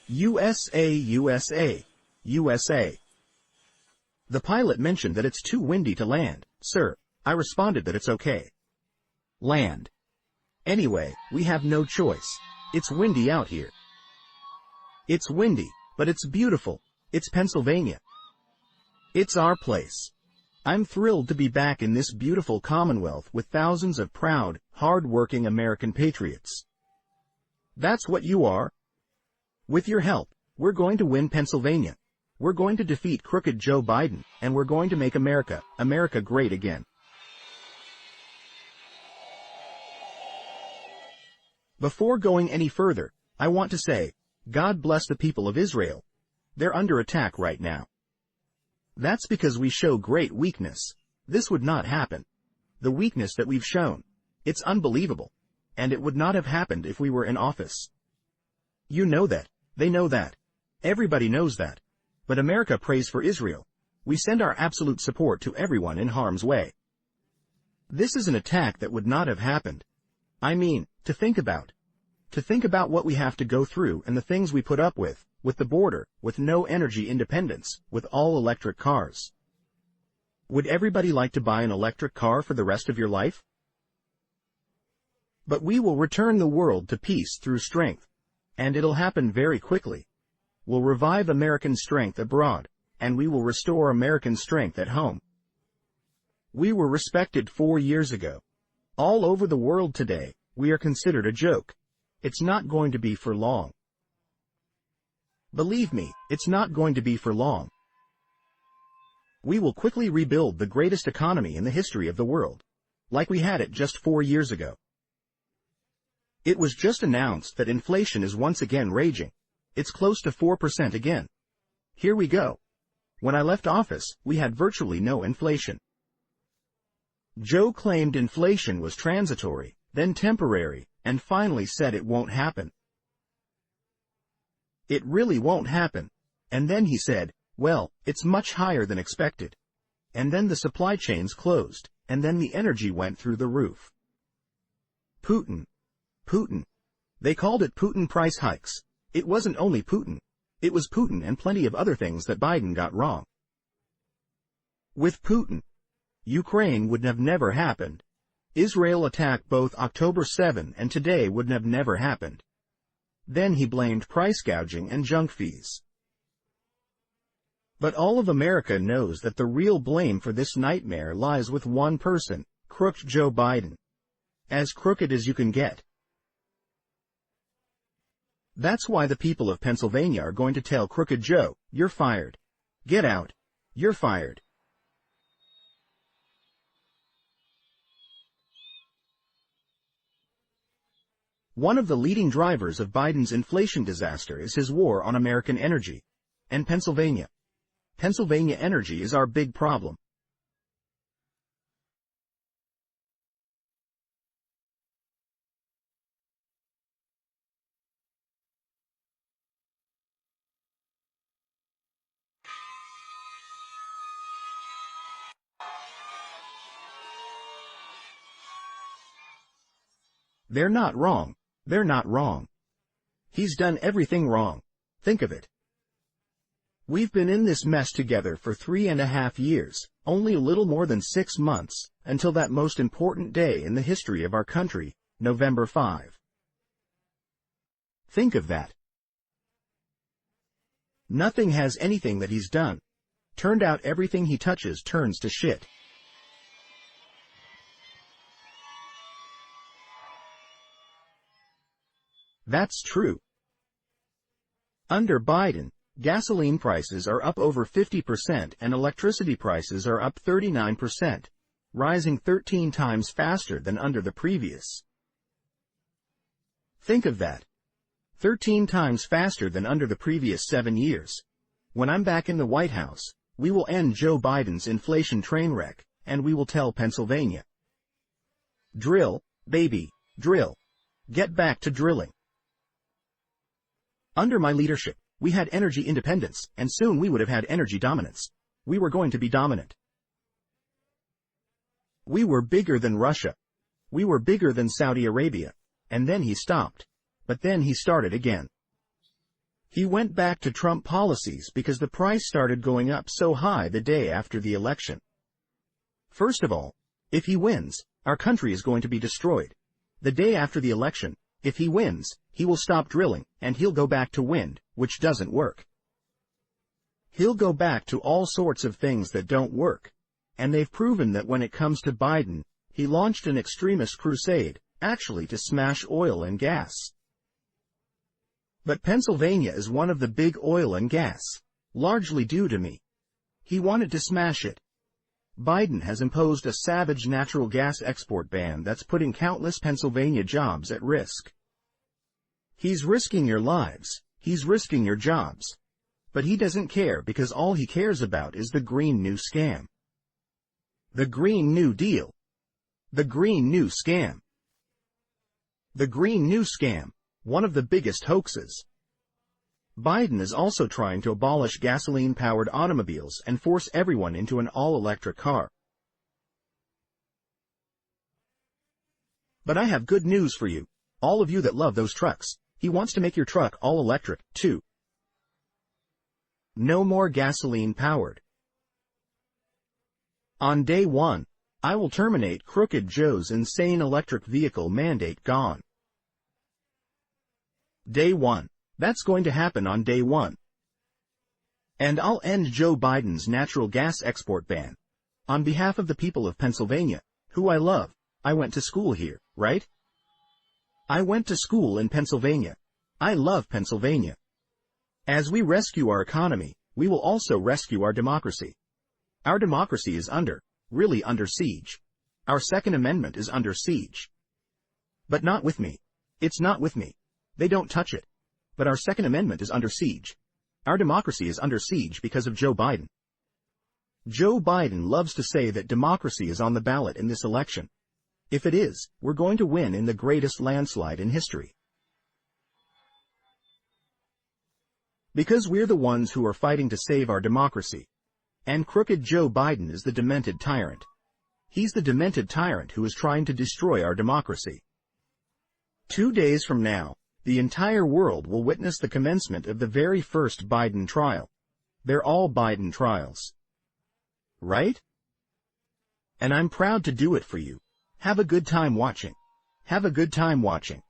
USA, USA, USA. The pilot mentioned that it's too windy to land, sir. I responded that it's okay. Land. Anyway, we have no choice. It's windy out here. It's windy, but it's beautiful. It's Pennsylvania. It's our place. I'm thrilled to be back in this beautiful Commonwealth with thousands of proud, hard-working American patriots. That's what you are. With your help, we're going to win Pennsylvania. We're going to defeat crooked Joe Biden, and we're going to make America great again. Before going any further, I want to say, God bless the people of Israel. They're under attack right now. That's because we show great weakness. This would not happen. The weakness that we've shown. It's unbelievable. And it would not have happened if we were in office. You know that. They know that. Everybody knows that. But America prays for Israel. We send our absolute support to everyone in harm's way. This is an attack that would not have happened. I mean, to think about. To think about what we have to go through and the things we put up with the border, with no energy independence, with all electric cars. Would everybody like to buy an electric car for the rest of your life? But we will return the world to peace through strength. And it'll happen very quickly. We'll revive American strength abroad, and we will restore American strength at home. We were respected 4 years ago. All over the world today, we are considered a joke. It's not going to be for long. Believe me, it's not going to be for long. We will quickly rebuild the greatest economy in the history of the world, like we had it just 4 years ago. It was just announced that inflation is once again raging. It's close to 4% again. Here we go. When I left office, we had virtually no inflation. Joe claimed inflation was transitory, then temporary, and finally said it won't happen. It really won't happen. And then he said, well, it's much higher than expected. And then the supply chains closed, and then the energy went through the roof. Putin. They called it Putin price hikes. It wasn't only Putin. It was Putin and plenty of other things that Biden got wrong. With Putin, Ukraine would have never happened. Israel attacked both October 7 and today would have never happened. Then he blamed price gouging and junk fees. But all of America knows that the real blame for this nightmare lies with one person, crooked Joe Biden. As crooked as you can get. That's why the people of Pennsylvania are going to tell crooked Joe, you're fired. Get out. You're fired. One of the leading drivers of Biden's inflation disaster is his war on American energy. And Pennsylvania. Pennsylvania energy is our big problem. They're not wrong. They're not wrong. He's done everything wrong. Think of it. We've been in this mess together for 3.5 years, only a little more than 6 months, until that most important day in the history of our country, November 5. Think of that. Nothing has anything that he's done. Turned out everything he touches turns to shit. That's true. Under Biden, gasoline prices are up over 50% and electricity prices are up 39%, rising 13 times faster than under the previous. Think of that. 13 times faster than under the previous 7 years. When I'm back in the White House, we will end Joe Biden's inflation train wreck, and we will tell Pennsylvania. Drill, baby, drill. Get back to drilling. Under my leadership, we had energy independence, and soon we would have had energy dominance. We were going to be dominant. We were bigger than Russia. We were bigger than Saudi Arabia. And then he stopped. But then he started again. He went back to Trump policies because the price started going up so high the day after the election. First of all, if he wins, our country is going to be destroyed. The day after the election, if he wins, he will stop drilling, and he'll go back to wind, which doesn't work. He'll go back to all sorts of things that don't work. And they've proven that when it comes to Biden, he launched an extremist crusade, actually to smash oil and gas. But Pennsylvania is one of the big oil and gas, largely due to me. He wanted to smash it. Biden has imposed a savage natural gas export ban that's putting countless Pennsylvania jobs at risk. He's risking your lives, he's risking your jobs. But he doesn't care because all he cares about is the Green New Scam. The Green New Deal. The Green New Scam. The Green New Scam, one of the biggest hoaxes. Biden is also trying to abolish gasoline-powered automobiles and force everyone into an all-electric car. But I have good news for you, all of you that love those trucks. He wants to make your truck all-electric, too. No more gasoline-powered. On day one, I will terminate Crooked Joe's insane electric vehicle mandate gone. Day one. That's going to happen on day one. And I'll end Joe Biden's natural gas export ban. On behalf of the people of Pennsylvania, who I love, I went to school here, right? I went to school in Pennsylvania. I love Pennsylvania. As we rescue our economy, we will also rescue our democracy. Our democracy is really under siege. Our Second Amendment is under siege. But not with me. It's not with me. They don't touch it. But our Second Amendment is under siege. Our democracy is under siege because of Joe Biden. Joe Biden loves to say that democracy is on the ballot in this election. If it is, we're going to win in the greatest landslide in history. Because we're the ones who are fighting to save our democracy. And Crooked Joe Biden is the demented tyrant. He's the demented tyrant who is trying to destroy our democracy. 2 days from now, the entire world will witness the commencement of the very first Biden trial. They're all Biden trials. Right? And I'm proud to do it for you. Have a good time watching. Have a good time watching.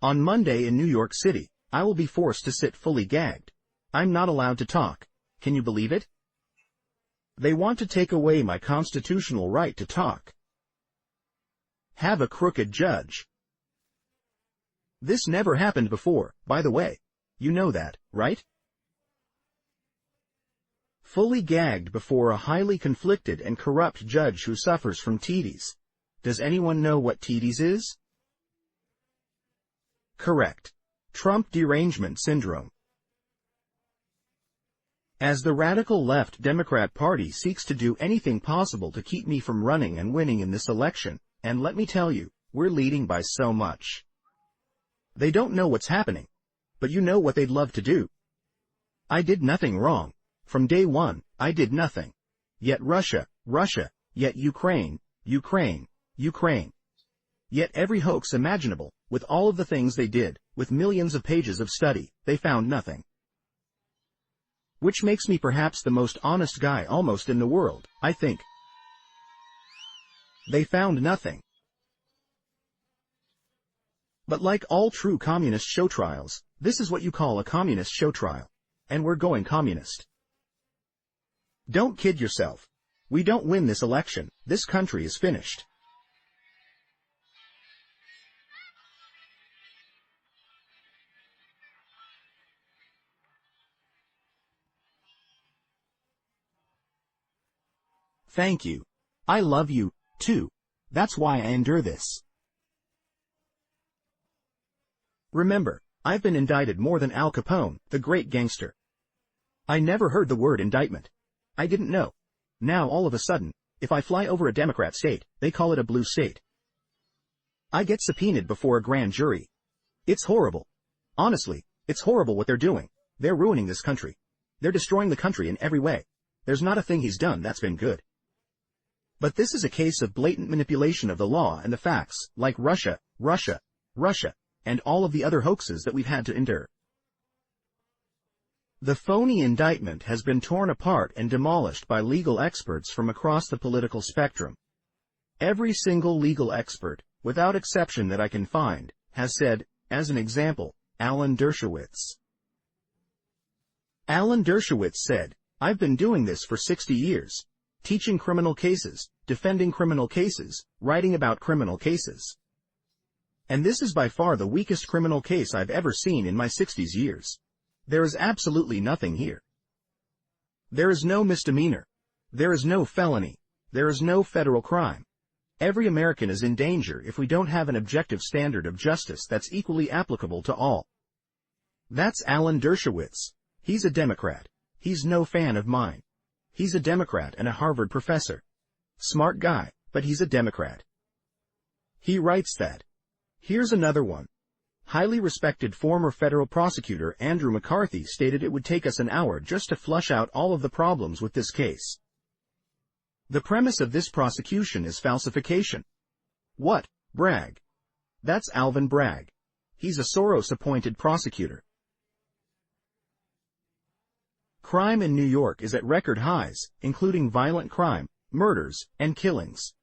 On Monday in New York City, I will be forced to sit fully gagged. I'm not allowed to talk. Can you believe it? They want to take away my constitutional right to talk. Have a crooked judge. This never happened before, by the way. You know that, right? Fully gagged before a highly conflicted and corrupt judge who suffers from TDs. Does anyone know what TDs is? Correct. Trump derangement syndrome. As the radical left Democrat Party seeks to do anything possible to keep me from running and winning in this election, and let me tell you, we're leading by so much. They don't know what's happening, but you know what they'd love to do. I did nothing wrong. From day one, I did nothing. Yet Russia, yet Ukraine, Ukraine. Yet every hoax imaginable, with all of the things they did, with millions of pages of study, they found nothing. Which makes me perhaps the most honest guy almost in the world, I think. They found nothing. But like all true communist show trials, this is what you call a communist show trial. And we're going communist. Don't kid yourself. We don't win this election, this country is finished. Thank you. I love you, too. That's why I endure this. Remember, I've been indicted more than Al Capone, the great gangster. I never heard the word indictment. I didn't know. Now all of a sudden, if I fly over a Democrat state, they call it a blue state. I get subpoenaed before a grand jury. It's horrible. Honestly, it's horrible what they're doing. They're ruining this country. They're destroying the country in every way. There's not a thing he's done that's been good. But this is a case of blatant manipulation of the law and the facts, like Russia, and all of the other hoaxes that we've had to endure. The phony indictment has been torn apart and demolished by legal experts from across the political spectrum. Every single legal expert, without exception that I can find, has said, as an example, Alan Dershowitz. Alan Dershowitz said, "I've been doing this for 60 years. Teaching criminal cases, defending criminal cases, writing about criminal cases. And this is by far the weakest criminal case I've ever seen in my 60 years. There is absolutely nothing here. There is no misdemeanor. There is no felony. There is no federal crime. Every American is in danger if we don't have an objective standard of justice that's equally applicable to all." That's Alan Dershowitz. He's a Democrat. He's no fan of mine. He's a Democrat and a Harvard professor. Smart guy, but he's a Democrat. He writes that. Here's another one. Highly respected former federal prosecutor Andrew McCarthy stated it would take us an hour just to flush out all of the problems with this case. The premise of this prosecution is falsification. What? Bragg. That's Alvin Bragg. He's a Soros-appointed prosecutor. Crime in New York is at record highs, including violent crime, murders, and killings.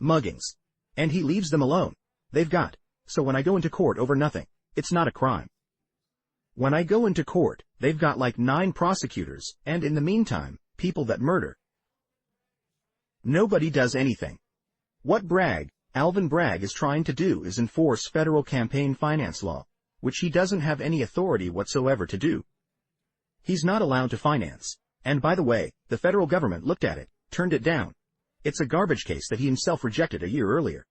Muggings. And he leaves them alone. They've got. So when I go into court over nothing, it's not a crime. When I go into court, they've got like 9 prosecutors, and in the meantime, people that murder. Nobody does anything. What Alvin Bragg is trying to do is enforce federal campaign finance law, which he doesn't have any authority whatsoever to do. He's not allowed to finance. And by the way, the federal government looked at it, turned it down. It's a garbage case that he himself rejected a year earlier.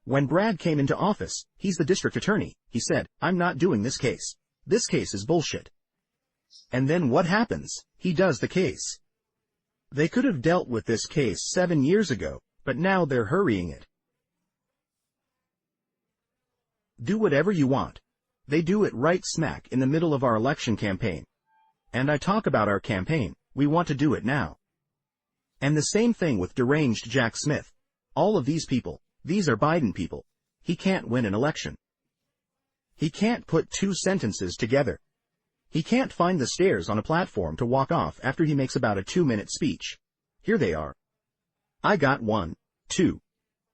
When Bragg came into office, he's the district attorney, he said, "I'm not doing this case. This case is bullshit." And then what happens? He does the case. They could have dealt with this case 7 years ago, but now they're hurrying it. Do whatever you want. They do it right smack in the middle of our election campaign. And I talk about our campaign, we want to do it now. And the same thing with deranged Jack Smith. All of these people, these are Biden people. He can't win an election. He can't put 2 sentences together. He can't find the stairs on a platform to walk off after he makes about a 2-minute speech. Here they are. I got 1, 2,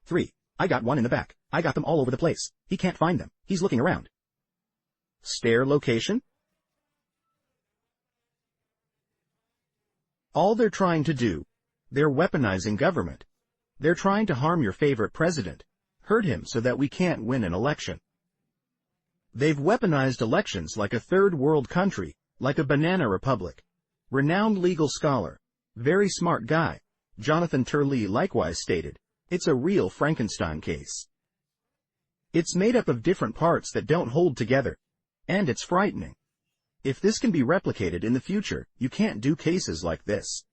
3. I got 1 in the back. I got them all over the place. He can't find them. He's looking around. Stair location? All they're trying to do, they're weaponizing government. They're trying to harm your favorite president, hurt him so that we can't win an election. They've weaponized elections like a third world country, like a banana republic. Renowned legal scholar, very smart guy, Jonathan Turley likewise stated, it's a real Frankenstein case. It's made up of different parts that don't hold together. And it's frightening. If this can be replicated in the future, you can't do cases like this.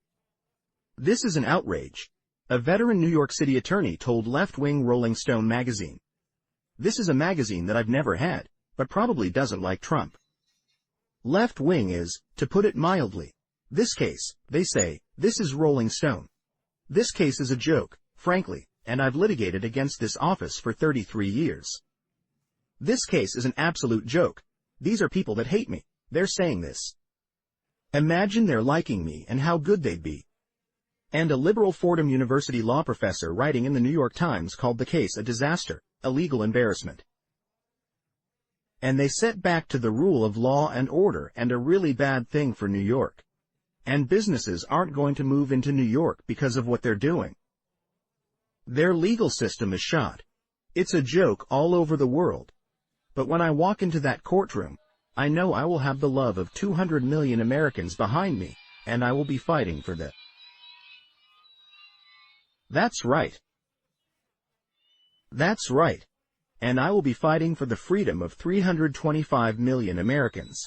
This is an outrage. A veteran New York City attorney told left-wing Rolling Stone magazine. This is a magazine that I've never had, but probably doesn't like Trump. Left-wing is, to put it mildly. This case, they say, this is Rolling Stone. This case is a joke, frankly, and I've litigated against this office for 33 years. This case is an absolute joke. These are people that hate me. They're saying this. Imagine they're liking me and how good they'd be. And a liberal Fordham University law professor writing in the New York Times called the case a disaster, a legal embarrassment. And they set back to the rule of law and order and a really bad thing for New York. And businesses aren't going to move into New York because of what they're doing. Their legal system is shot. It's a joke all over the world. But when I walk into that courtroom, I know I will have the love of 200 million Americans behind me, and I will be fighting for them. That's right. That's right. And I will be fighting for the freedom of 325 million Americans.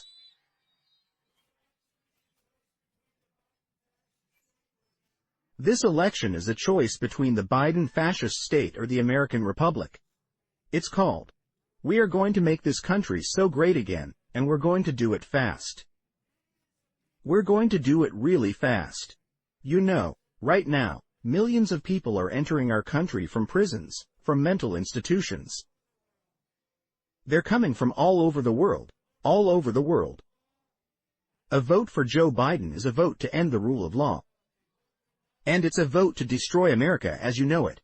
This election is a choice between the Biden fascist state or the American Republic. It's called, we are going to make this country so great again, and we're going to do it fast. We're going to do it really fast. You know, right now, millions of people are entering our country from prisons, from mental institutions. They're coming from all over the world, all over the world. A vote for Joe Biden is a vote to end the rule of law. And it's a vote to destroy America as you know it.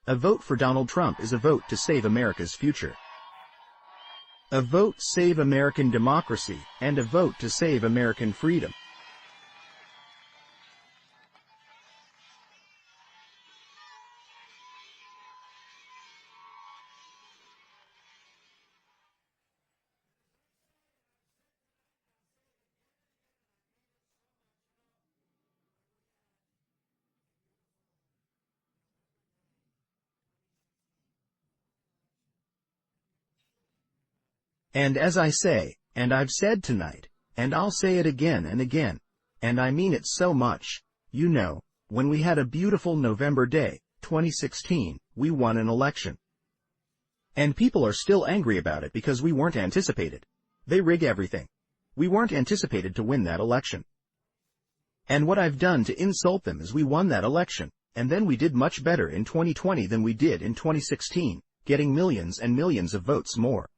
A vote for Donald Trump is a vote to save America's future. A vote to save American democracy, and a vote to save American freedom. And as I say, and I've said tonight, and I'll say it again and again, and I mean it so much, you know, when we had a beautiful November day, 2016, we won an election. And people are still angry about it because we weren't anticipated. They rig everything. We weren't anticipated to win that election. And what I've done to insult them is we won that election, and then we did much better in 2020 than we did in 2016, getting millions and millions of votes more.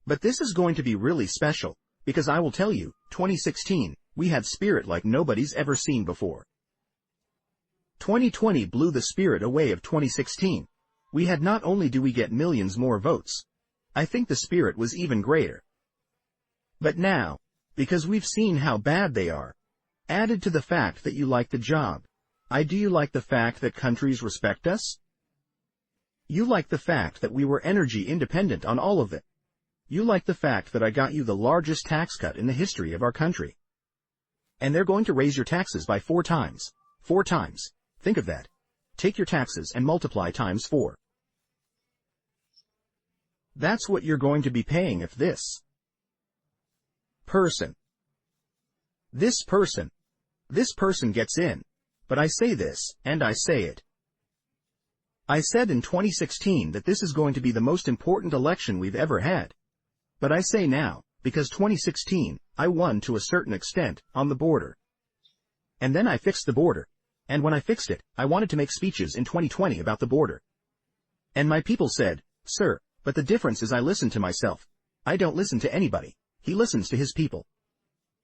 But this is going to be really special, because I will tell you, 2016, we had spirit like nobody's ever seen before. 2020 blew the spirit away of 2016. We had not only do we get millions more votes, I think the spirit was even greater. But now, because we've seen how bad they are, added to the fact that you like the job, do you like the fact that countries respect us? You like the fact that we were energy independent on all of it. You like the fact that I got you the largest tax cut in the history of our country. And they're going to raise your taxes by 4 times. 4 times. Think of that. Take your taxes and multiply times 4. That's what you're going to be paying if this person gets in. But I say this, and I say it. I said in 2016 that this is going to be the most important election we've ever had. But I say now, because 2016, I won to a certain extent, on the border. And then I fixed the border. And when I fixed it, I wanted to make speeches in 2020 about the border. And my people said, "Sir, but the difference is I listen to myself. I don't listen to anybody. He listens to his people.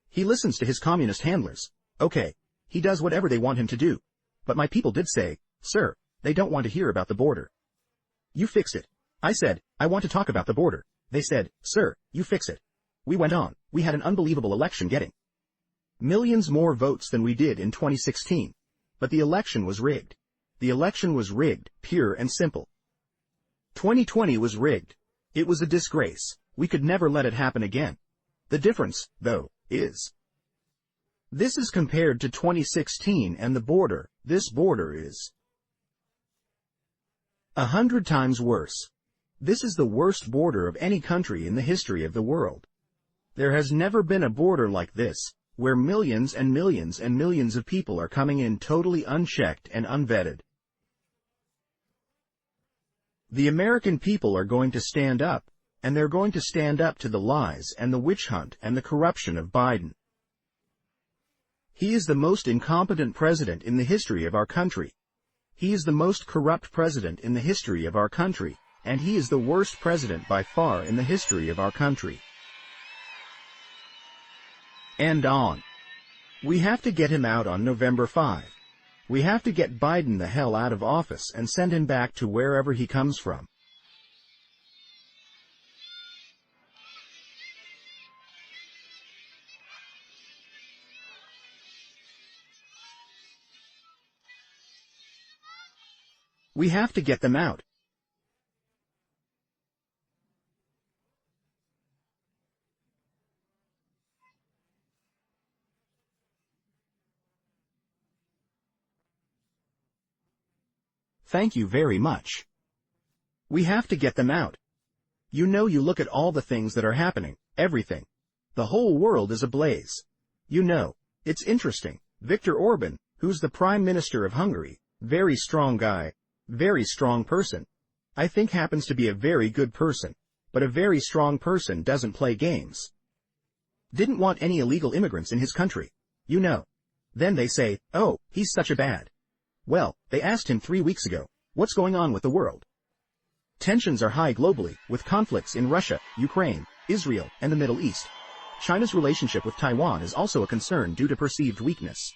He listens to his communist handlers. Okay, he does whatever they want him to do. But my people did say, 'Sir, they don't want to hear about the border. You fix it.' I said, 'I want to talk about the border.' They said, 'Sir, you fix it.' We went on. We had an unbelievable election getting millions more votes than we did in 2016. But the election was rigged. The election was rigged, pure and simple. 2020 was rigged. It was a disgrace. We could never let it happen again. The difference, though, is this is compared to 2016 and the border. This border is 100 times worse. This is the worst border of any country in the history of the world. There has never been a border like this, where millions and millions and millions of people are coming in totally unchecked and unvetted. The American people are going to stand up, and they're going to stand up to the lies and the witch hunt and the corruption of Biden. He is the most incompetent president in the history of our country. He is the most corrupt president in the history of our country. And he is the worst president by far in the history of our country. And on. We have to get him out on November 5. We have to get Biden the hell out of office and send him back to wherever he comes from. We have to get them out. Thank you very much. We have to get them out. You know, you look at all the things that are happening, everything. The whole world is ablaze. You know, it's interesting. Viktor Orban, who's the Prime Minister of Hungary, very strong guy, very strong person. I think happens to be a very good person, but a very strong person doesn't play games. Didn't want any illegal immigrants in his country. You know. Then they say, "Oh, he's such a bad." Well, they asked him 3 weeks ago, "What's going on with the world?" Tensions are high globally, with conflicts in Russia, Ukraine, Israel, and the Middle East. China's relationship with Taiwan is also a concern due to perceived weakness.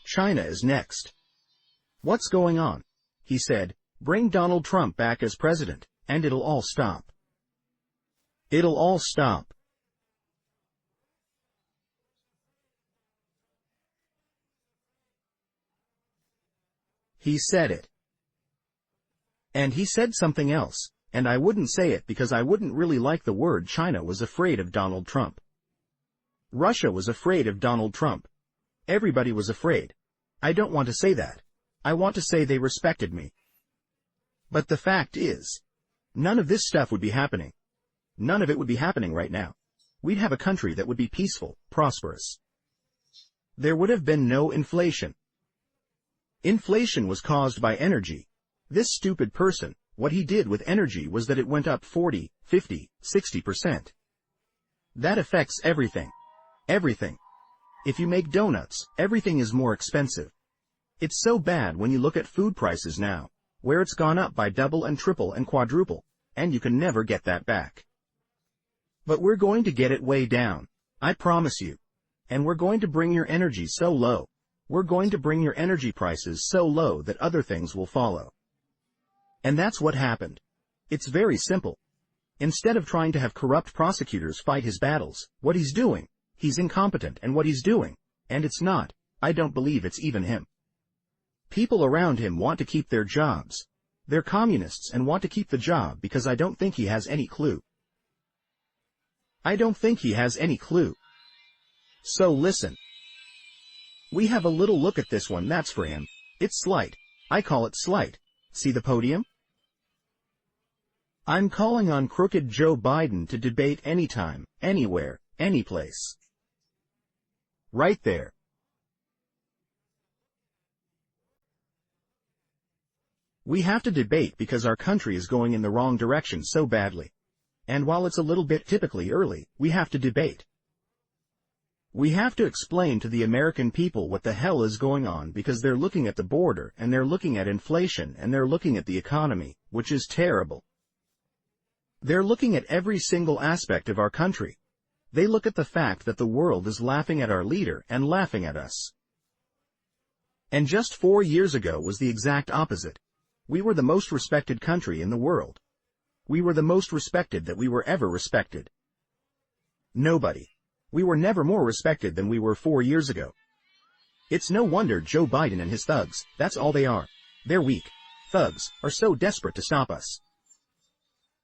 China is next. What's going on? He said, bring Donald Trump back as president, and it'll all stop. It'll all stop. He said it. And he said something else, and I wouldn't say it because I wouldn't really like the word. China was afraid of Donald Trump. Russia was afraid of Donald Trump. Everybody was afraid. I don't want to say that. I want to say they respected me. But the fact is, none of this stuff would be happening. None of it would be happening right now. We'd have a country that would be peaceful, prosperous. There would have been no inflation. Inflation was caused by energy. This stupid person, what he did with energy was that it went up 40, 50, 60%. That affects everything. Everything. If you make donuts, everything is more expensive. It's so bad when you look at food prices now, where it's gone up by double and triple and quadruple, and you can never get that back. But we're going to get it way down, I promise you. And we're going to bring your energy so low. We're going to bring your energy prices so low that other things will follow. And that's what happened. It's very simple. Instead of trying to have corrupt prosecutors fight his battles, what he's doing, he's incompetent, and what he's doing, and it's not, I don't believe it's even him. People around him want to keep their jobs. They're communists and want to keep the job because I don't think he has any clue. I don't think he has any clue. So listen. We have a little look at this one. That's for him. It's slight. I call it slight. See the podium? I'm calling on crooked Joe Biden to debate anytime, anywhere, anyplace. Right there. We have to debate because our country is going in the wrong direction so badly. And while it's a little bit typically early, we have to debate. We have to explain to the American people what the hell is going on because they're looking at the border and they're looking at inflation and they're looking at the economy, which is terrible. They're looking at every single aspect of our country. They look at the fact that the world is laughing at our leader and laughing at us. And just 4 years ago was the exact opposite. We were the most respected country in the world. We were the most respected that we were ever respected. Nobody. We were never more respected than we were 4 years ago. It's no wonder Joe Biden and his thugs, that's all they are. They're weak. Thugs are so desperate to stop us.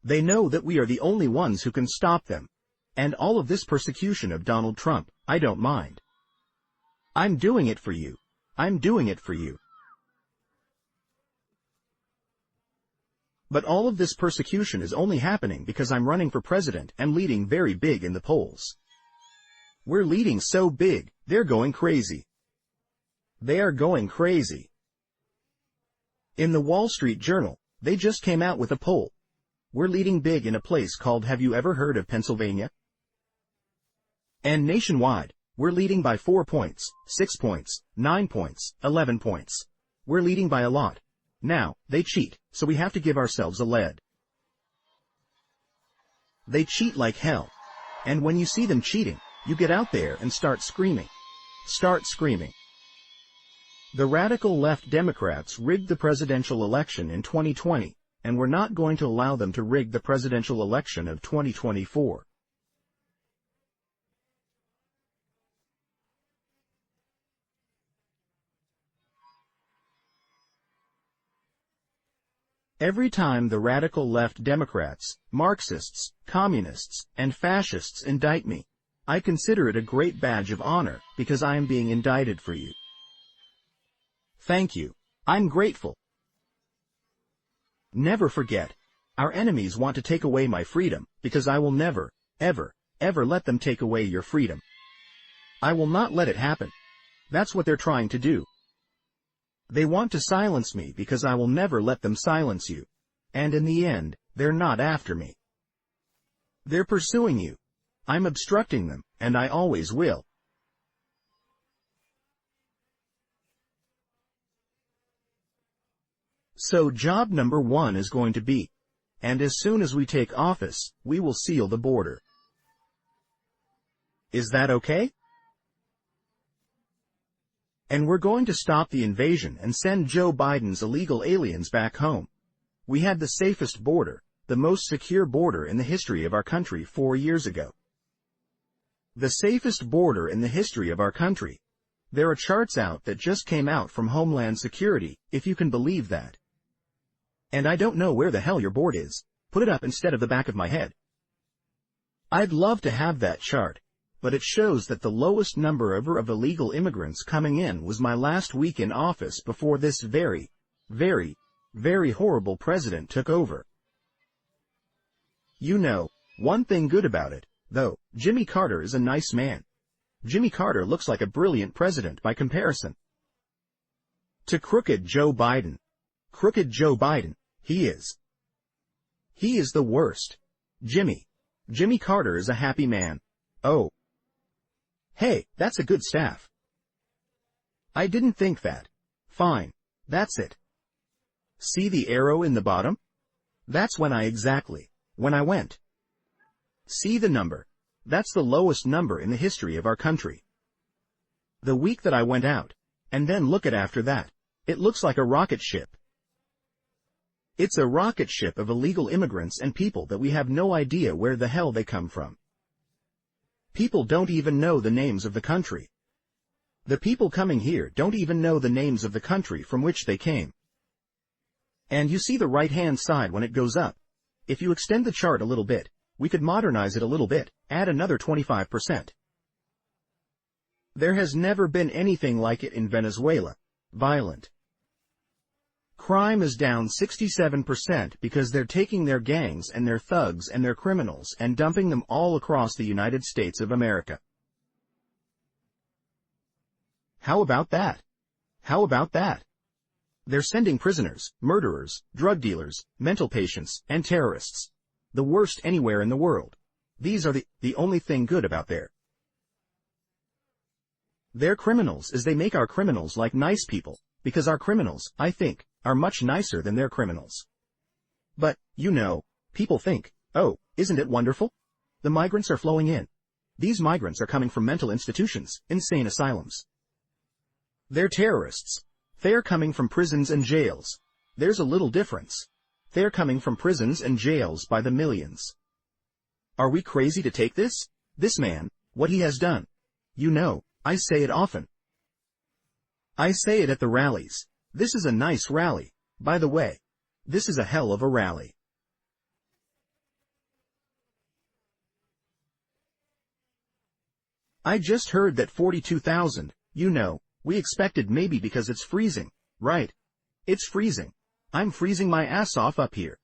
They know that we are the only ones who can stop them. And all of this persecution of Donald Trump, I don't mind. I'm doing it for you. I'm doing it for you. But all of this persecution is only happening because I'm running for president and leading very big in the polls. We're leading so big, they're going crazy. They are going crazy. In the Wall Street Journal, they just came out with a poll. We're leading big in a place called, have you ever heard of Pennsylvania? And nationwide, we're leading by 4 points, 6 points, 9 points, 11 points. We're leading by a lot. Now, they cheat, so we have to give ourselves a lead. They cheat like hell. And when you see them cheating, you get out there and start screaming. Start screaming. The radical left Democrats rigged the presidential election in 2020, and we're not going to allow them to rig the presidential election of 2024. Every time the radical left Democrats, Marxists, communists, and fascists indict me, I consider it a great badge of honor because I am being indicted for you. Thank you. I'm grateful. Never forget, our enemies want to take away my freedom because I will never, ever, ever let them take away your freedom. I will not let it happen. That's what they're trying to do. They want to silence me because I will never let them silence you. And in the end, they're not after me. They're pursuing you. I'm obstructing them, and I always will. So job number 1 is going to be, and as soon as we take office, we will seal the border. Is that okay? And we're going to stop the invasion and send Joe Biden's illegal aliens back home. We had the safest border, the most secure border in the history of our country 4 years ago. The safest border in the history of our country. There are charts out that just came out from Homeland Security, if you can believe that. And I don't know where the hell your board is. Put it up instead of the back of my head. I'd love to have that chart, but it shows that the lowest number ever of illegal immigrants coming in was my last week in office before this very, very, very horrible president took over. You know, one thing good about it, though, Jimmy Carter is a nice man. Jimmy Carter looks like a brilliant president by comparison to crooked Joe Biden. Crooked Joe Biden, he is. He is the worst. Jimmy Carter is a happy man. Oh. Hey, that's a good staff. I didn't think that. Fine. That's it. See the arrow in the bottom? That's when I went. See the number. That's the lowest number in the history of our country. The week that I went out, and then look at after that. It looks like a rocket ship. It's a rocket ship of illegal immigrants and people that we have no idea where the hell they come from. People don't even know the names of the country. The people coming here don't even know the names of the country from which they came. And you see the right-hand side when it goes up. If you extend the chart a little bit, we could modernize it a little bit, add another 25%. There has never been anything like it in Venezuela. Violent. Crime is down 67% because they're taking their gangs and their thugs and their criminals and dumping them all across the United States of America. How about that? How about that? They're sending prisoners, murderers, drug dealers, mental patients, and terrorists. The worst anywhere in the world. These are the only thing good about their criminals is they make our criminals like nice people, because our criminals, I think, are much nicer than their criminals. But, you know, people think, oh, isn't it wonderful? The migrants are flowing in. These migrants are coming from mental institutions, insane asylums. They're terrorists. They're coming from prisons and jails. There's a little difference. They're coming from prisons and jails by the millions. Are we crazy to take this? This man, what he has done. You know, I say it often. I say it at the rallies. This is a nice rally. By the way, this is a hell of a rally. I just heard that 42,000, you know, we expected maybe because it's freezing, right? It's freezing. I'm freezing my ass off up here.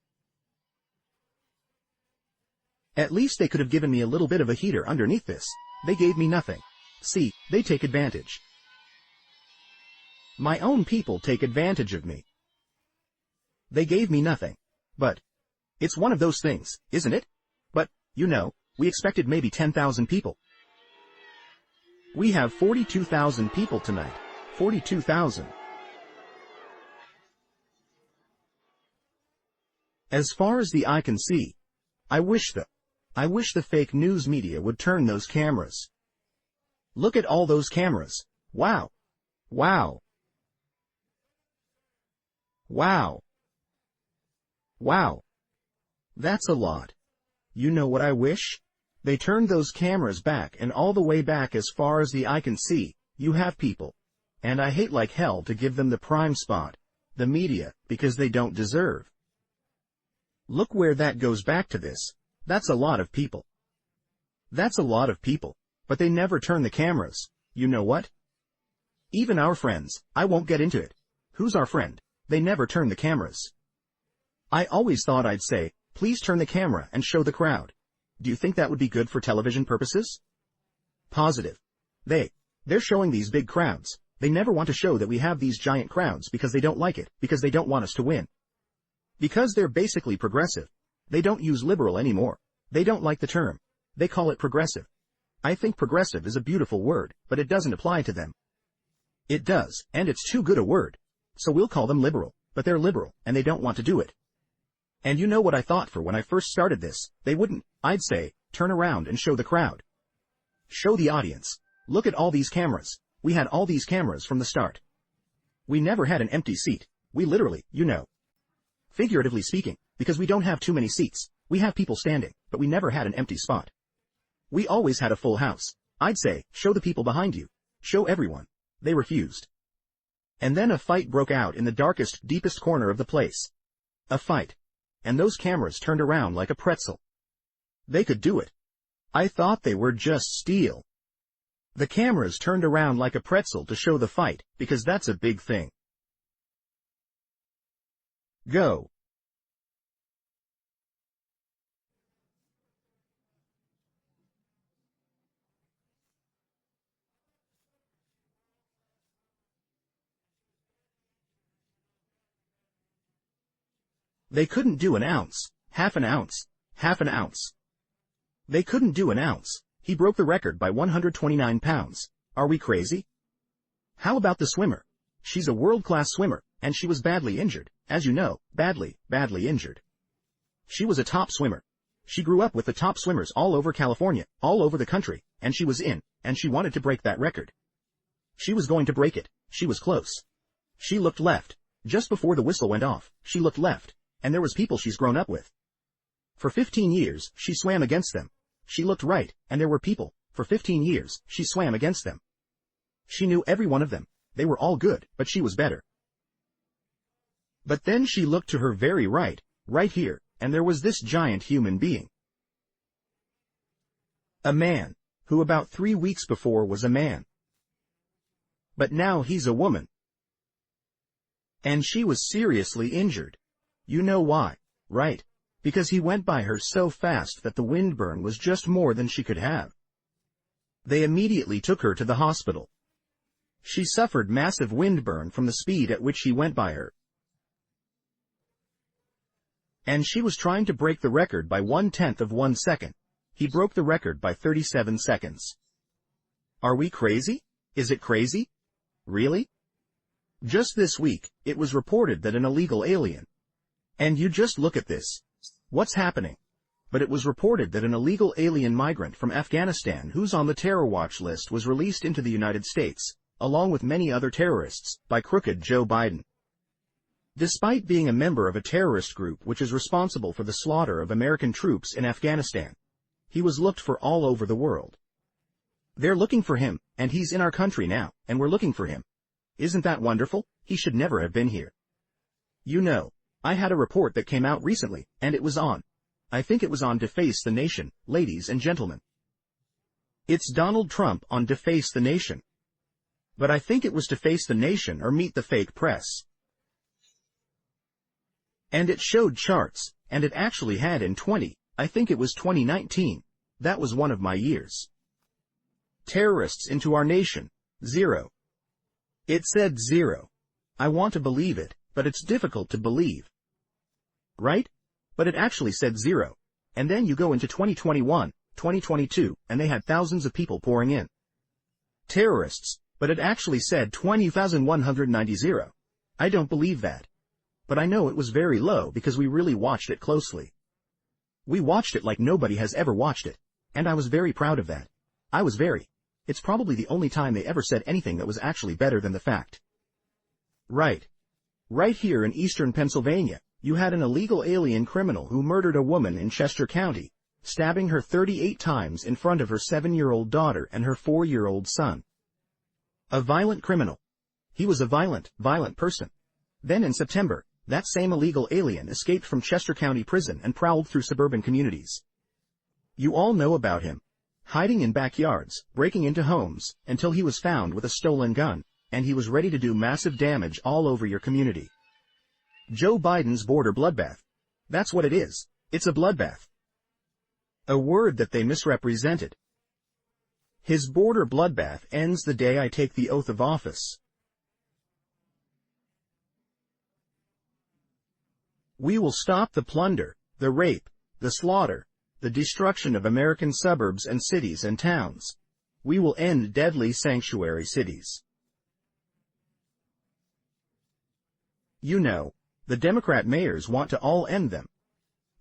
At least they could have given me a little bit of a heater underneath this. They gave me nothing. See, they take advantage. My own people take advantage of me. They gave me nothing. But it's one of those things, isn't it? But, you know, we expected maybe 10,000 people. We have 42,000 people tonight. 42,000. As far as the eye can see, I wish the fake news media would turn those cameras. Look at all those cameras. Wow. Wow. Wow. Wow. That's a lot. You know what I wish? They turned those cameras back and all the way back as far as the eye can see, you have people. And I hate like hell to give them the prime spot, the media, because they don't deserve. Look where that goes back to this. That's a lot of people. That's a lot of people. But they never turn the cameras. You know what? Even our friends, I won't get into it. Who's our friend? They never turn the cameras. I always thought I'd say, please turn the camera and show the crowd. Do you think that would be good for television purposes? Positive. They're showing these big crowds. They never want to show that we have these giant crowds because they don't like it, because they don't want us to win. Because they're basically progressive. They don't use liberal anymore. They don't like the term. They call it progressive. I think progressive is a beautiful word, but it doesn't apply to them. It does, and it's too good a word. So we'll call them liberal, but they're liberal, and they don't want to do it. And you know what I thought for when I first started this? They wouldn't. I'd say, turn around and show the crowd. Show the audience. Look at all these cameras. We had all these cameras from the start. We never had an empty seat. We literally, figuratively speaking, because we don't have too many seats. We have people standing, but we never had an empty spot. We always had a full house. I'd say, show the people behind you. Show everyone. They refused. And then a fight broke out in the darkest, deepest corner of the place. A fight. And those cameras turned around like a pretzel. They could do it. I thought they were just steel. The cameras turned around like a pretzel to show the fight, because that's a big thing. Go. They couldn't do an ounce, half an ounce, half an ounce. They couldn't do an ounce. He broke the record by 129 pounds. Are we crazy? How about the swimmer? She's a world-class swimmer, and she was badly injured, as you know, badly injured. She was a top swimmer. She grew up with the top swimmers all over California, all over the country, and she was in, and she wanted to break that record. She was going to break it. She was close. She looked left. Just before the whistle went off, she looked left, and there was people she's grown up with. For 15 years, she swam against them. She looked right, and there were people. For 15 years, she swam against them. She knew every one of them. They were all good, but she was better. But then she looked to her very right here, and there was this giant human being. A man, who about 3 weeks before was a man. But now he's a woman. And she was seriously injured. You know why, right? Because he went by her so fast that the windburn was just more than she could have. They immediately took her to the hospital. She suffered massive windburn from the speed at which he went by her. And she was trying to break the record by 1/10 of 1 second. He broke the record by 37 seconds. Are we crazy? Is it crazy? Really? Just this week, it was reported that an illegal alien. And you just look at this. What's happening? But it was reported that an illegal alien migrant from Afghanistan who's on the terror watch list was released into the United States, along with many other terrorists, by crooked Joe Biden. Despite being a member of a terrorist group which is responsible for the slaughter of American troops in Afghanistan, he was looked for all over the world. They're looking for him, and he's in our country now, and we're looking for him. Isn't that wonderful? He should never have been here. You know, I had a report that came out recently, and it was on. I think it was on Deface the Nation, ladies and gentlemen. It's Donald Trump on Deface the Nation. But I think it was Deface the Nation or Meet the Fake Press. And it showed charts, and it actually had I think it was 2019. That was one of my years. Terrorists into our nation, 0. It said 0. I want to believe it, but it's difficult to believe. Right? But it actually said 0. And then you go into 2021, 2022, and they had thousands of people pouring in. Terrorists, but it actually said 20,190. I don't believe that. But I know it was very low because we really watched it closely. We watched it like nobody has ever watched it. And I was very proud of that. It's probably the only time they ever said anything that was actually better than the fact. Right. Right here in eastern Pennsylvania, you had an illegal alien criminal who murdered a woman in Chester County, stabbing her 38 times in front of her 7-year-old daughter and her 4-year-old son. A violent criminal. He was a violent person. Then in September, that same illegal alien escaped from Chester County Prison and prowled through suburban communities. You all know about him. Hiding in backyards, breaking into homes, until he was found with a stolen gun, and he was ready to do massive damage all over your community. Joe Biden's border bloodbath. That's what it is. It's a bloodbath. A word that they misrepresented. His border bloodbath ends the day I take the oath of office. We will stop the plunder, the rape, the slaughter, the destruction of American suburbs and cities and towns. We will end deadly sanctuary cities. You know, the Democrat mayors want to all end them.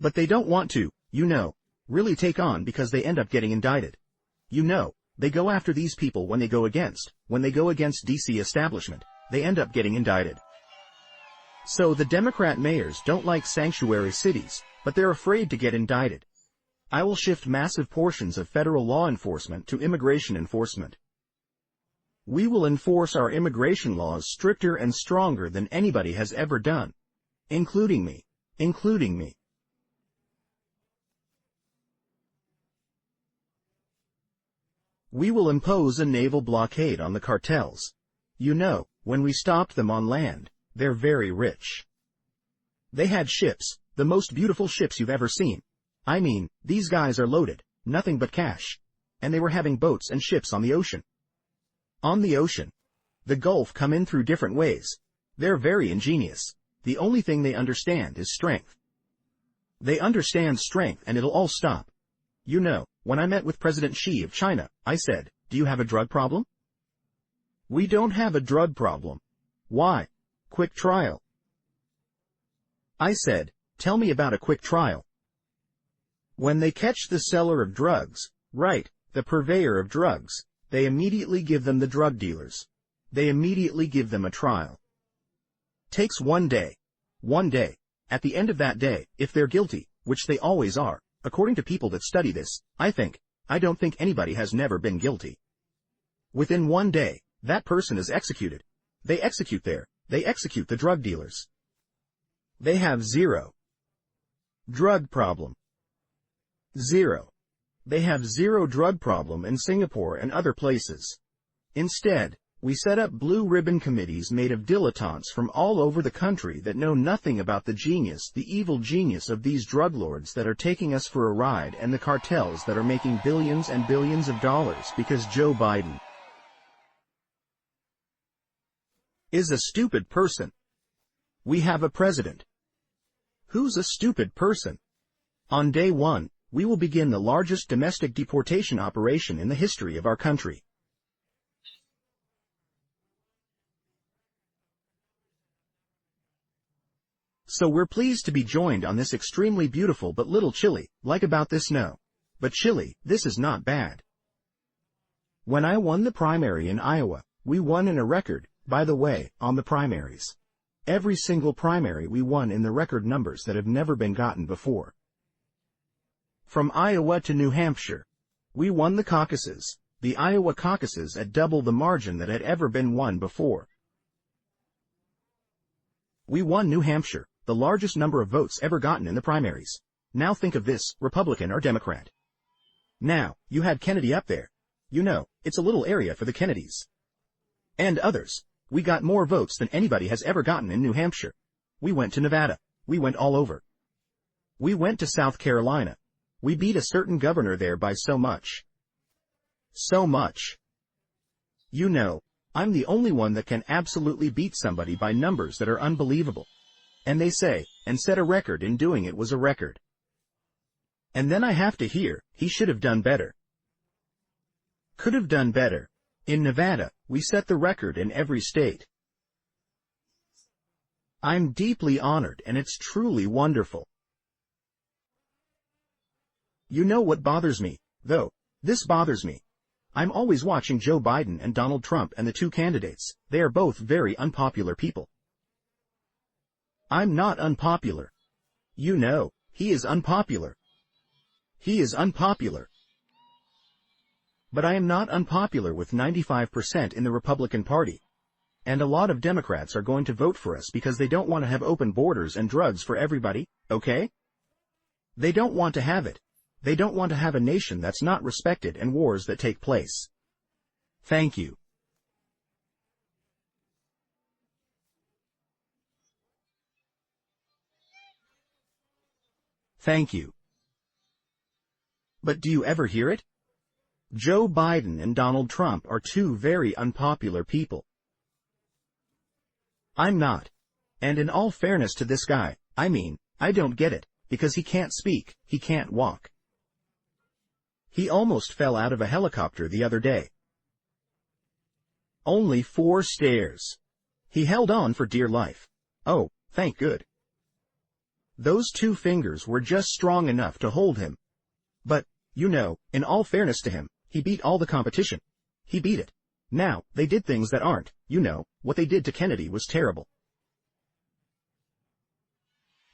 But they don't want to, really take on because they end up getting indicted. They go after these people when they go against DC establishment, they end up getting indicted. So the Democrat mayors don't like sanctuary cities, but they're afraid to get indicted. I will shift massive portions of federal law enforcement to immigration enforcement. We will enforce our immigration laws stricter and stronger than anybody has ever done. Including me. We will impose a naval blockade on the cartels. You know, when we stopped them on land, they're very rich. They had ships, the most beautiful ships you've ever seen. I mean, these guys are loaded, nothing but cash. And they were having boats and ships on the ocean. On the ocean. The Gulf come in through different ways. They're very ingenious. The only thing they understand is strength. They understand strength and it'll all stop. You know, when I met with President Xi of China, I said, "Do you have a drug problem?" "We don't have a drug problem." "Why?" "Quick trial." I said, "Tell me about a quick trial." When they catch the seller of drugs, right, the purveyor of drugs, they immediately give them the drug dealers. They immediately give them a trial. Takes 1 day. 1 day. At the end of that day, if they're guilty, which they always are, according to people that study this, I don't think anybody has never been guilty. Within 1 day, that person is executed. They execute the drug dealers. They have zero drug problem. Zero. They have zero drug problem in Singapore and other places. Instead, we set up blue ribbon committees made of dilettantes from all over the country that know nothing about the evil genius of these drug lords that are taking us for a ride and the cartels that are making billions and billions of dollars because Joe Biden is a stupid person. We have a president who's a stupid person. On day 1, we will begin the largest domestic deportation operation in the history of our country. So we're pleased to be joined on this extremely beautiful but little chilly, like about this snow. But chilly, this is not bad. When I won the primary in Iowa, we won in a record, by the way, on the primaries. Every single primary we won in the record numbers that have never been gotten before. From Iowa to New Hampshire, we won the caucuses, the Iowa caucuses at double the margin that had ever been won before. We won New Hampshire, the largest number of votes ever gotten in the primaries. Now think of this, Republican or Democrat. Now, you had Kennedy up there. You know, it's a little area for the Kennedys. And others. We got more votes than anybody has ever gotten in New Hampshire. We went to Nevada. We went all over. We went to South Carolina. We beat a certain governor there by so much. So much. You know, I'm the only one that can absolutely beat somebody by numbers that are unbelievable. And they say, and set a record in doing it was a record. And then I have to hear, he should have done better. Could have done better. In Nevada, we set the record in every state. I'm deeply honored and it's truly wonderful. You know what bothers me, though? This bothers me. I'm always watching Joe Biden and Donald Trump and the two candidates. They are both very unpopular people. I'm not unpopular. You know, he is unpopular. He is unpopular. But I am not unpopular with 95% in the Republican Party. And a lot of Democrats are going to vote for us because they don't want to have open borders and drugs for everybody, okay? They don't want to have it. They don't want to have a nation that's not respected and wars that take place. Thank you. Thank you. But do you ever hear it? Joe Biden and Donald Trump are two very unpopular people. I'm not. And in all fairness to this guy, I mean, I don't get it, because he can't speak, he can't walk. He almost fell out of a helicopter the other day. Only 4 stairs. He held on for dear life. Oh, thank good. Those 2 fingers were just strong enough to hold him. But, you know, in all fairness to him, He beat all the competition. He beat it. Now, they did things that aren't, what they did to Kennedy was terrible.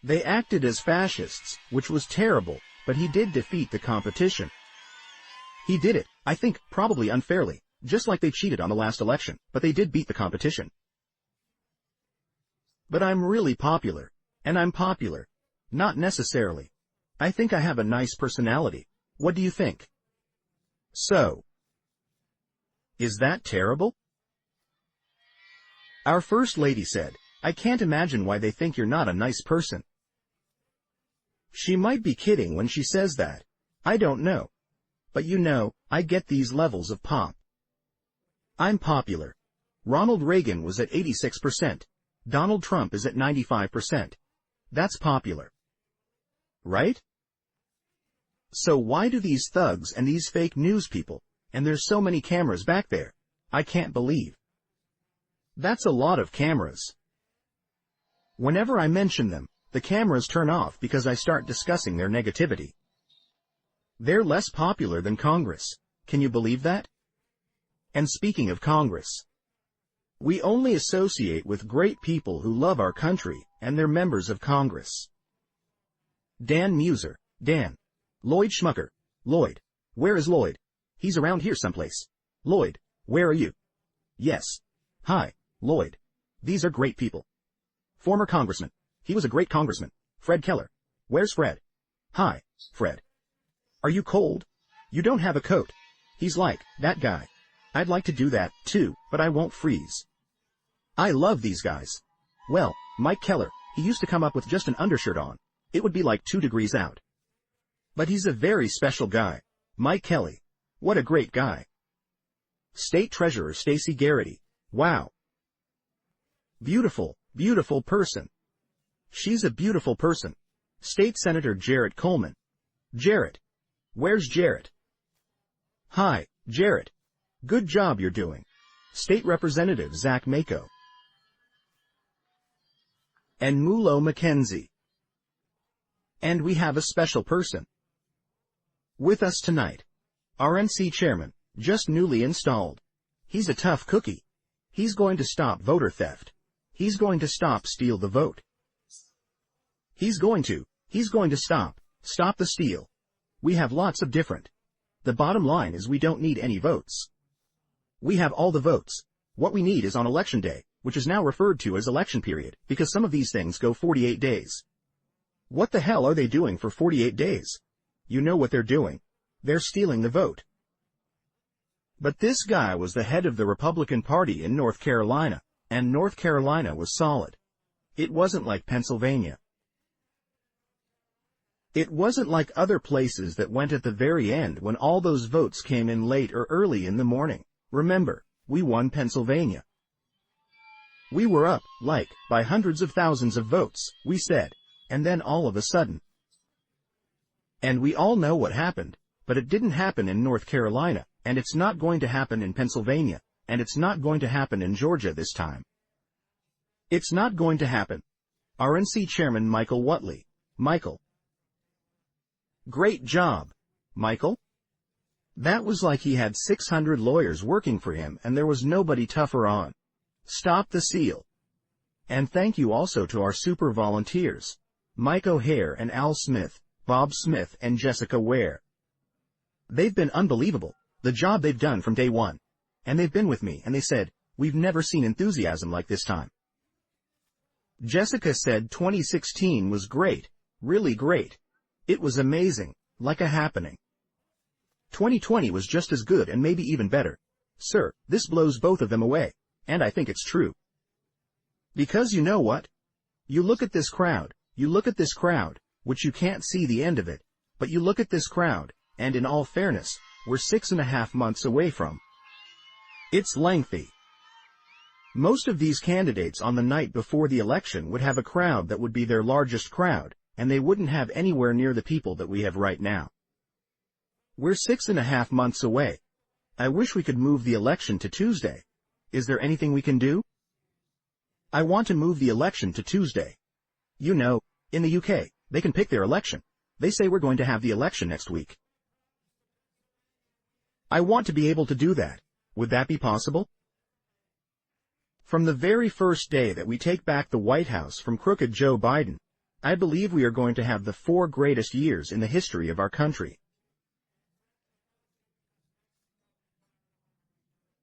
They acted as fascists, which was terrible, but he did defeat the competition. He did it, I think, probably unfairly, just like they cheated on the last election, but they did beat the competition. But I'm really popular, and I'm popular. Not necessarily. I think I have a nice personality. What do you think? So, is that terrible? Our First Lady said, I can't imagine why they think you're not a nice person. She might be kidding when she says that. I don't know. But I get these levels of pop. I'm popular. Ronald Reagan was at 86%. Donald Trump is at 95%. That's popular. Right? So why do these thugs and these fake news people, and there's so many cameras back there, I can't believe. That's a lot of cameras. Whenever I mention them, the cameras turn off because I start discussing their negativity. They're less popular than Congress. Can you believe that? And speaking of Congress, we only associate with great people who love our country, and they're members of Congress. Dan Muser, Dan. Lloyd Schmucker, Lloyd. Where is Lloyd? He's around here someplace. Lloyd, where are you? Yes. Hi, Lloyd. These are great people. Former congressman. He was a great congressman. Fred Keller. Where's Fred? Hi, Fred. Are you cold? You don't have a coat. He's like, that guy. I'd like to do that, too, but I won't freeze. I love these guys. Well, Mike Keller, he used to come up with just an undershirt on. It would be like 2 degrees out. But he's a very special guy. Mike Kelly. What a great guy. State Treasurer Stacey Garrity. Wow. Beautiful, beautiful person. She's a beautiful person. State Senator Jarrett Coleman. Jarrett. Where's Jarrett? Hi, Jarrett. Good job you're doing. State Representative Zach Mako. And Mulo Mackenzie. And we have a special person with us tonight. RNC Chairman, just newly installed. He's a tough cookie. He's going to stop voter theft. He's going to steal the vote. He's going to stop the steal. We have lots of different. The bottom line is we don't need any votes. We have all the votes. What we need is on election day, which is now referred to as election period, because some of these things go 48 days. What the hell are they doing for 48 days? You know what they're doing. They're stealing the vote. But this guy was the head of the Republican Party in North Carolina, and North Carolina was solid. It wasn't like Pennsylvania. It wasn't like other places that went at the very end when all those votes came in late or early in the morning. Remember, we won Pennsylvania. We were up, by hundreds of thousands of votes, we said, and then all of a sudden. And we all know what happened, but it didn't happen in North Carolina, and it's not going to happen in Pennsylvania, and it's not going to happen in Georgia this time. It's not going to happen. RNC Chairman Michael Whatley. Michael. Great job, Michael. That was like he had 600 lawyers working for him and there was nobody tougher on. Stop the seal. And thank you also to our super volunteers, Mike O'Hare and Al Smith, Bob Smith and Jessica Ware. They've been unbelievable, the job they've done from day one. And they've been with me and they said, we've never seen enthusiasm like this time. Jessica said 2016 was great, really great. It was amazing, like a happening. 2020 was just as good and maybe even better. Sir, this blows both of them away, and I think it's true. Because you know what? You look at this crowd, which you can't see the end of it, but you look at this crowd, and in all fairness, we're 6.5 months away from. It's lengthy. Most of these candidates on the night before the election would have a crowd that would be their largest crowd, and they wouldn't have anywhere near the people that we have right now. We're 6.5 months away. I wish we could move the election to Tuesday. Is there anything we can do? I want to move the election to Tuesday. You know, in the UK, they can pick their election. They say we're going to have the election next week. I want to be able to do that. Would that be possible? From the very first day that we take back the White House from crooked Joe Biden, I believe we are going to have the 4 greatest years in the history of our country.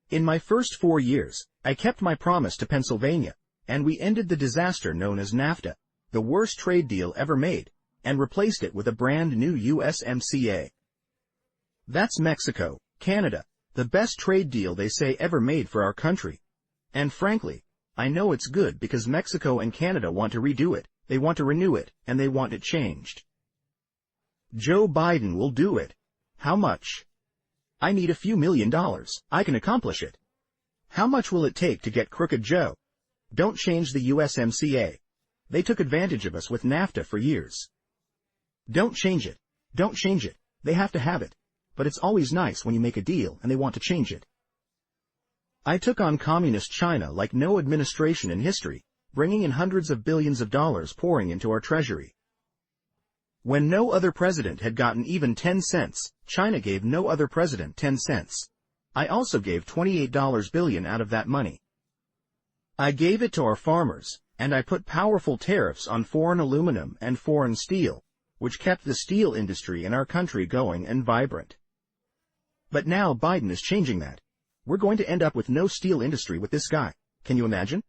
In my first 4 years, I kept my promise to Pennsylvania, and we ended the disaster known as NAFTA, the worst trade deal ever made, and replaced it with a brand new USMCA. That's Mexico, Canada, the best trade deal they say ever made for our country. And frankly, I know it's good because Mexico and Canada want to redo it, they want to renew it, and they want it changed. Joe Biden will do it. How much? I need a few $1 million. I can accomplish it. How much will it take to get crooked Joe? Don't change the USMCA. They took advantage of us with NAFTA for years. Don't change it. Don't change it. They have to have it. But it's always nice when you make a deal and they want to change it. I took on communist China like no administration in history, bringing in hundreds of billions of dollars pouring into our treasury. When no other president had gotten even 10 cents, China gave no other president 10 cents. I also gave $28 billion out of that money. I gave it to our farmers, and I put powerful tariffs on foreign aluminum and foreign steel, which kept the steel industry in our country going and vibrant. But now Biden is changing that. We're going to end up with no steel industry with this guy. Can you imagine?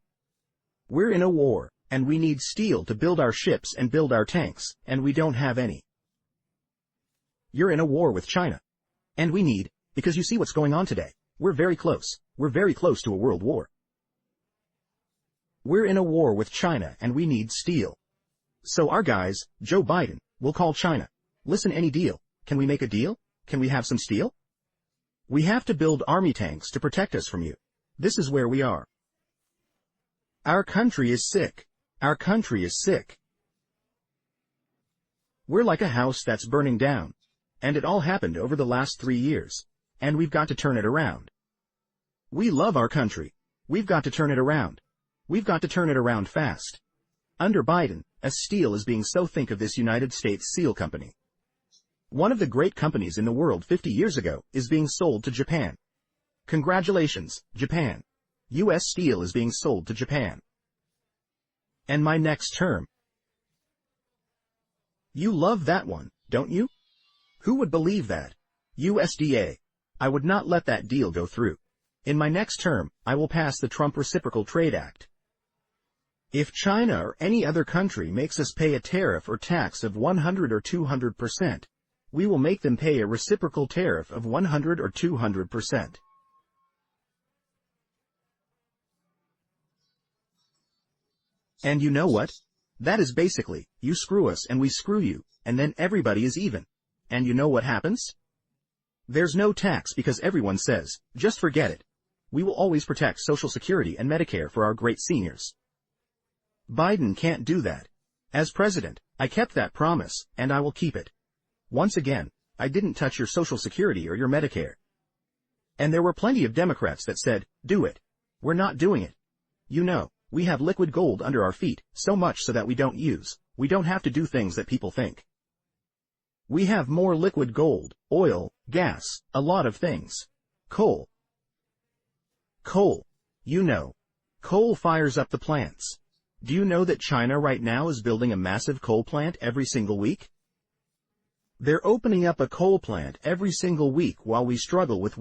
We're in a war, and we need steel to build our ships and build our tanks, and we don't have any. You're in a war with China. And we need, because you see what's going on today. We're very close. We're very close to a world war. We're in a war with China and we need steel. So our guys, Joe Biden, will call China. Listen, any deal. Can we make a deal? Can we have some steel? We have to build army tanks to protect us from you. This is where we are. Our country is sick. Our country is sick. We're like a house that's burning down. And it all happened over the last 3 years. And we've got to turn it around. We love our country. We've got to turn it around. We've got to turn it around fast. Under Biden, as steel is being so, think of this United States Steel Company. One of the great companies in the world 50 years ago is being sold to Japan. Congratulations, Japan. U.S. Steel is being sold to Japan. And my next term. You love that one, don't you? Who would believe that? USDA. I would not let that deal go through. In my next term, I will pass the Trump Reciprocal Trade Act. If China or any other country makes us pay a tariff or tax of 100 or 200%, we will make them pay a reciprocal tariff of 100 or 200%. And you know what? That is basically, you screw us and we screw you, and then everybody is even. And you know what happens? There's no tax because everyone says, just forget it. We will always protect Social Security and Medicare for our great seniors. Biden can't do that. As president, I kept that promise, and I will keep it. Once again, I didn't touch your Social Security or your Medicare. And there were plenty of Democrats that said, do it. We're not doing it. You know, we have liquid gold under our feet, so much so that we don't have to do things that people think. We have more liquid gold, oil, gas, a lot of things. Coal. Coal. You know. Coal fires up the plants. Do you know that China right now is building a massive coal plant every single week? They're opening up a coal plant every single week while we struggle with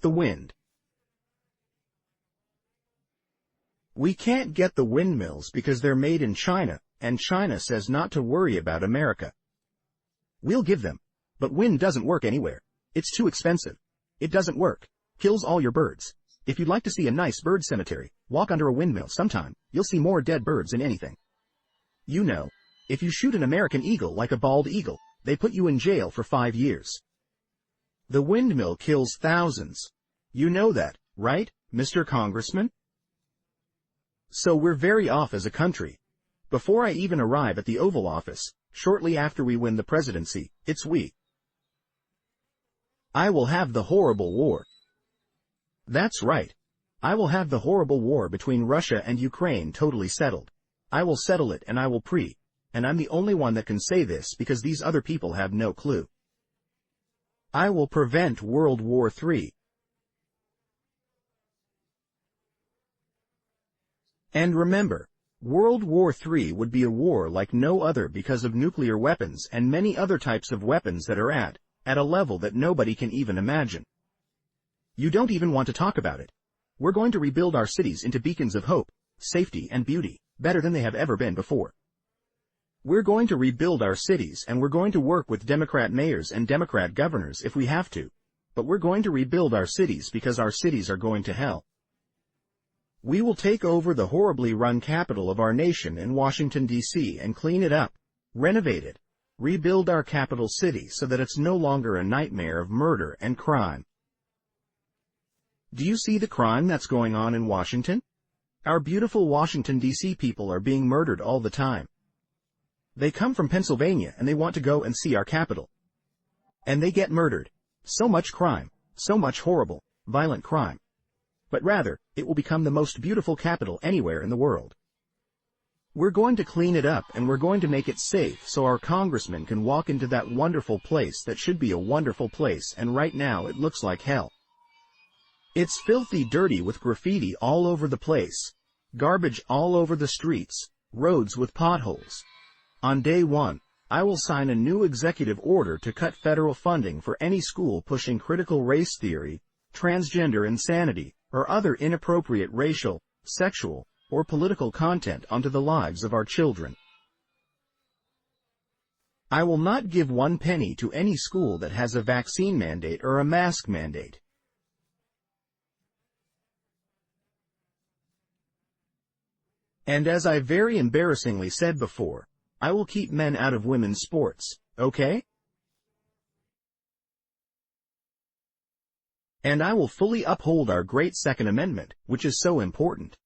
the wind. We can't get the windmills because they're made in China, and China says not to worry about America. We'll give them. But wind doesn't work anywhere. It's too expensive. It doesn't work. Kills all your birds. If you'd like to see a nice bird cemetery, walk under a windmill sometime. You'll see more dead birds than anything. You know, if you shoot an American eagle like a bald eagle, they put you in jail for 5 years. The windmill kills thousands. You know that, right, Mr. Congressman? So we're very off as a country. Before I even arrive at the Oval Office, shortly after we win the presidency, it's we. I will have the horrible war. That's right. I will have the horrible war between Russia and Ukraine totally settled. I will settle it and I will and I'm the only one that can say this because these other people have no clue. I will prevent World War III. And remember, World War III would be a war like no other because of nuclear weapons and many other types of weapons that are at a level that nobody can even imagine. You don't even want to talk about it. We're going to rebuild our cities into beacons of hope, safety and beauty, better than they have ever been before. We're going to rebuild our cities and we're going to work with Democrat mayors and Democrat governors if we have to, but we're going to rebuild our cities because our cities are going to hell. We will take over the horribly run capital of our nation in Washington, D.C. and clean it up, renovate it, rebuild our capital city so that it's no longer a nightmare of murder and crime. Do you see the crime that's going on in Washington? Our beautiful Washington, D.C. people are being murdered all the time. They come from Pennsylvania and they want to go and see our capital. And they get murdered. So much crime, so much horrible, violent crime. But rather, it will become the most beautiful capital anywhere in the world. We're going to clean it up and we're going to make it safe so our congressmen can walk into that wonderful place that should be a wonderful place, and right now it looks like hell. It's filthy dirty with graffiti all over the place, garbage all over the streets, roads with potholes. On day one, I will sign a new executive order to cut federal funding for any school pushing critical race theory, transgender insanity, or other inappropriate racial, sexual, or political content onto the lives of our children. I will not give 1 penny to any school that has a vaccine mandate or a mask mandate. And as I very embarrassingly said before, I will keep men out of women's sports, okay? And I will fully uphold our great Second Amendment, which is so important.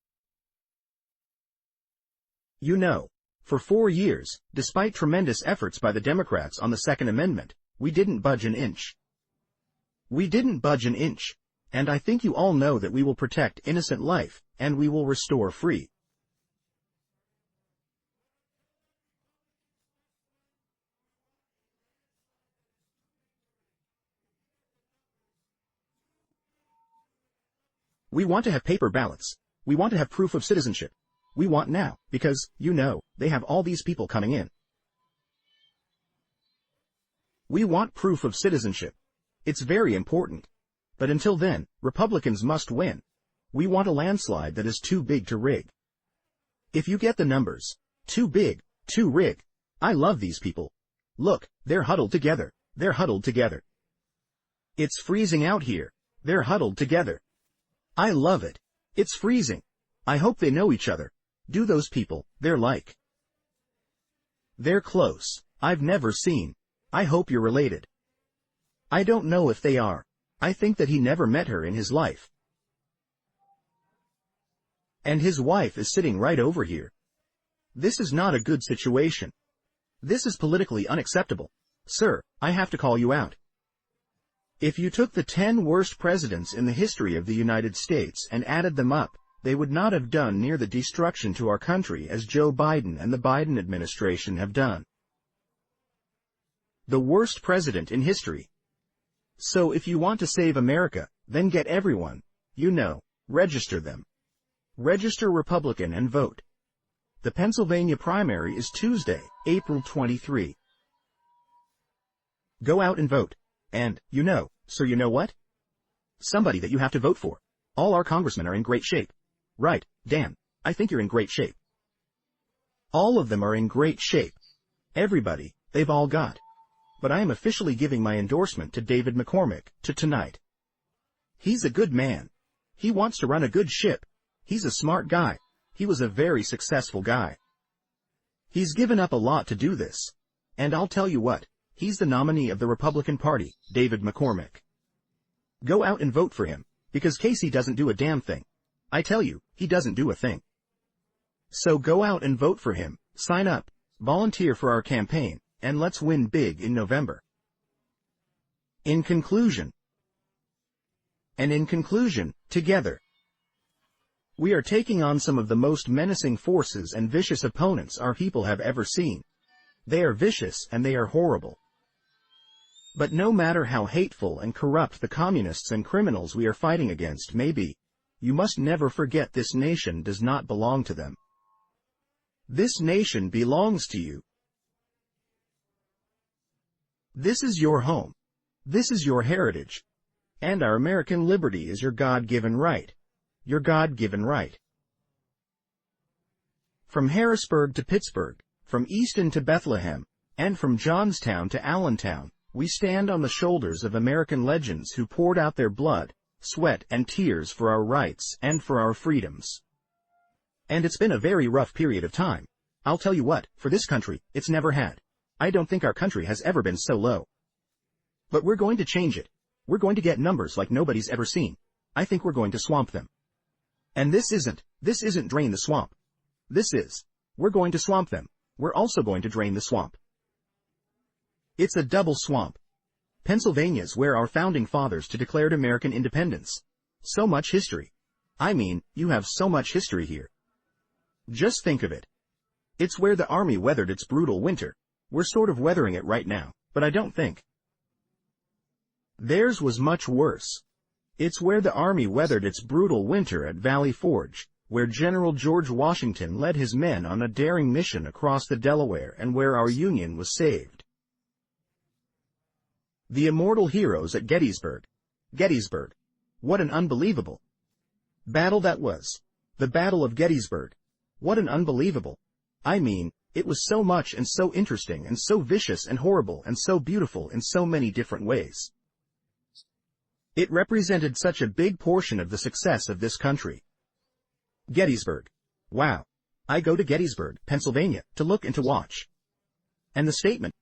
You know, for 4 years, despite tremendous efforts by the Democrats on the Second Amendment, we didn't budge an inch. We didn't budge an inch, and I think you all know that we will protect innocent life, and we will restore free. We want to have paper ballots. We want to have proof of citizenship. We want now, because, you know, they have all these people coming in. We want proof of citizenship. It's very important. But until then, Republicans must win. We want a landslide that is too big to rig. If you get the numbers, too big, too rig. I love these people. Look, they're huddled together. They're huddled together. It's freezing out here. They're huddled together. I love it. It's freezing. I hope they know each other. Do those people, they're like. They're close. I've never seen. I hope you're related. I don't know if they are. I think that he never met her in his life. And his wife is sitting right over here. This is not a good situation. This is politically unacceptable. Sir, I have to call you out. If you took the 10 worst presidents in the history of the United States and added them up, they would not have done near the destruction to our country as Joe Biden and the Biden administration have done. The worst president in history. So if you want to save America, then get everyone, you know, register them. Register Republican and vote. The Pennsylvania primary is Tuesday, April 23. Go out and vote. And, you know, so you know what? Somebody that you have to vote for. All our congressmen are in great shape. Right, Dan, I think you're in great shape. All of them are in great shape. Everybody, they've all got. But I am officially giving my endorsement to David McCormick, tonight. He's a good man. He wants to run a good ship. He's a smart guy. He was a very successful guy. He's given up a lot to do this. And I'll tell you what. He's the nominee of the Republican Party, David McCormick. Go out and vote for him, because Casey doesn't do a damn thing. I tell you, he doesn't do a thing. So go out and vote for him, sign up, volunteer for our campaign, and let's win big in November. In conclusion, together, we are taking on some of the most menacing forces and vicious opponents our people have ever seen. They are vicious and they are horrible. But no matter how hateful and corrupt the communists and criminals we are fighting against may be, you must never forget this nation does not belong to them. This nation belongs to you. This is your home. This is your heritage. And our American liberty is your God-given right. Your God-given right. From Harrisburg to Pittsburgh, from Easton to Bethlehem, and from Johnstown to Allentown, we stand on the shoulders of American legends who poured out their blood, sweat, and tears for our rights and for our freedoms. And it's been a very rough period of time. I'll tell you what, for this country, it's never had. I don't think our country has ever been so low. But we're going to change it. We're going to get numbers like nobody's ever seen. I think we're going to swamp them. And this isn't drain the swamp. We're going to swamp them. We're also going to drain the swamp. It's a double swamp. Pennsylvania's where our founding fathers declared American independence. So much history. I mean, you have so much history here. Just think of it. It's where the Army weathered its brutal winter. We're sort of weathering it right now, but I don't think. Theirs was much worse. It's where the Army weathered its brutal winter at Valley Forge, where General George Washington led his men on a daring mission across the Delaware and where our Union was saved. The immortal heroes at Gettysburg. Gettysburg. What an unbelievable battle that was. The Battle of Gettysburg. What an unbelievable. I mean, it was so much and so interesting and so vicious and horrible and so beautiful in so many different ways. It represented such a big portion of the success of this country. Gettysburg. Wow. I go to Gettysburg, Pennsylvania, to look and to watch. And the statement,